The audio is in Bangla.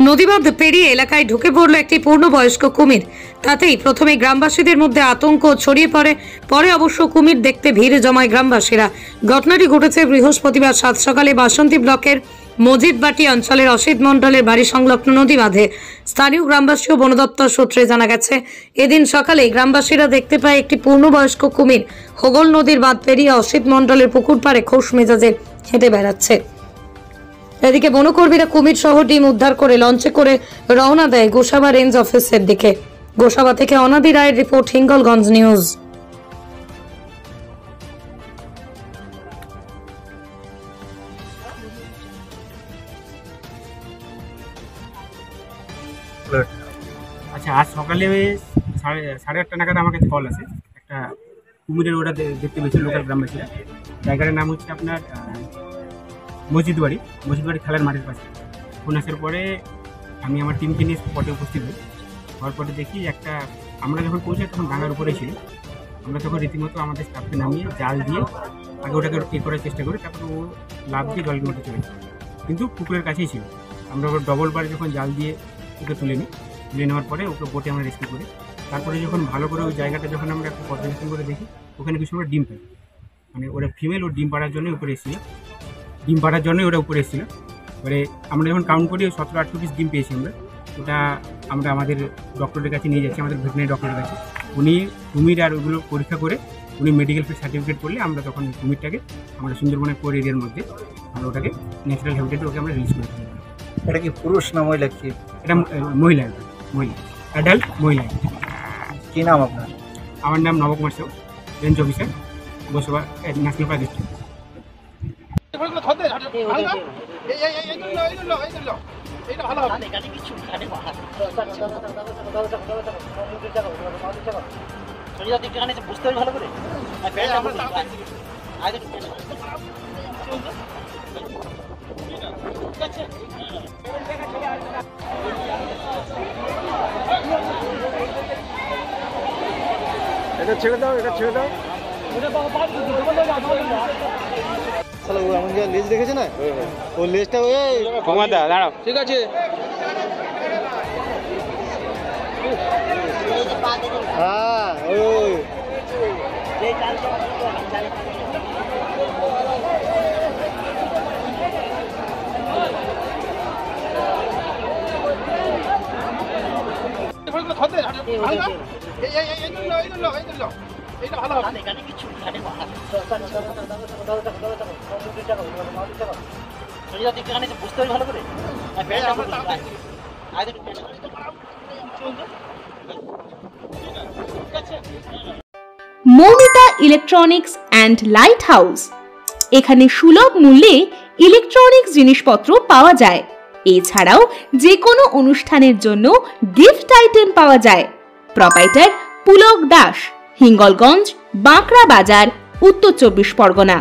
নদীবাঁধ পেরিয়ে এলাকায় ঢুকে পড়ল একটি পূর্ণবয়স্ক কুমির। তাতেই প্রথমে গ্রামবাসীদের মধ্যে আতঙ্ক ছড়িয়ে পড়ে। পরে অবশ্য কুমির দেখতে ভিড় জমায় গ্রামবাসীরা। ঘটনাটি ঘটেছে বৃহস্পতিবার সাত সকালে বাসন্তী ব্লকের মজিদবাটি অঞ্চলের অসিত মণ্ডলের বাড়ি সংলগ্ন নদীবাঁধে। স্থানীয় গ্রামবাসী ও বন দপ্তর সূত্রে জানা গেছে, এদিন সকালে গ্রামবাসীরা দেখতে পায় একটি পূর্ণবয়স্ক কুমির হোগল নদীর বাঁধ পেরিয়ে অসিত মণ্ডলের পুকুর পাড়ে খোশ মেজাজে হেঁটে বেড়াচ্ছে। এদিকে বনকর্মীরা কুমির সহ ডিম উদ্ধার করে লঞ্চে করে রওনা দেয় গোসাবা রেঞ্জ অফিসের দিকে। গোসাবা থেকে অনাদি রায়ের রিপোর্ট, হিঙ্গলগঞ্জ নিউজ। আচ্ছা, আজ সকালে 8:30 নাগাদ আমার কাছে কল আছে। একটা কুমিরের ওটা দেখতে পেয়েছি লোকাল গ্রামবাসীরা। জায়গাটার নাম হচ্ছে আপনার মসজিদবাড়ি খেলার মাঠের পাশে। ফোন আসার পরে আমি আমার টিমকে নিয়ে স্পটে উপস্থিত হই। হওয়ার পরে দেখি আমরা যখন পৌঁছাই তখন ডাঙার উপরে ছিল। আমরা তখন রীতিমতো আমাদের স্টাফকে নামিয়ে জাল দিয়ে আগে ওটাকে করার চেষ্টা করি, তারপর ও লাভ দিয়ে জলের মধ্যে চলে যায়, কিন্তু পুকুরের কাছেই ছিল। আমরা ওর ডবল বারে যখন জাল দিয়ে ওকে তুলে নেওয়ার পরে ওকে বোটে আমরা রেস্কিউ করি। তারপরে যখন ভালো করে ওই জায়গাটা যখন আমরা একটু পর্যবেক্ষণ করে দেখি, ওখানে কিছু আমরা ডিম পাই। মানে ওরা ফিমেল, ওর ডিম পাড়ার জন্যই উপরে এসেছিল। এবারে আমরা যখন কাউন্ট করি 17-18 পিস ডিম পেয়েছি আমরা। ওটা আমরা আমাদের ডক্টরের কাছে নিয়ে যাচ্ছি, আমাদের ভেটেরিনারি ডক্টরের কাছে। উনি কুমির আর ওগুলো পরীক্ষা করে উনি মেডিকেল ফিল্ড সার্টিফিকেট করলে আমরা তখন কুমিরটাকে আমরা সুন্দরবনের কোর এরিয়ার মধ্যে আমরা ওটাকে ন্যাচারাল হ্যাবিটেটে ওকে আমরা রিলিজ করে দিই। এটা কি পুরুষ না মহিলা? কি এটা মহিলা, অ্যাডাল্ট মহিলা। কি নাম আপনার? আমার নাম Nabakumar Sau, range officer, Gosaba national park district. এটা ছেড়ে দাও। এমন যে লেজ দেখেছে না, ও লেজটা দাঁড়াও, ঠিক আছে। হ্যাঁ, ওই Moumita electronics and light house. এখানে সুলভ মূল্যে ইলেকট্রনিক্স জিনিসপত্র পাওয়া যায়। এছাড়াও যে কোনো অনুষ্ঠানের জন্য গিফট আইটেম পাওয়া যায়। প্রোপাইটার পুলক দাস, হিঙ্গলগঞ্জ, বাঁকড়া বাজার, উত্তর 24 পরগনা।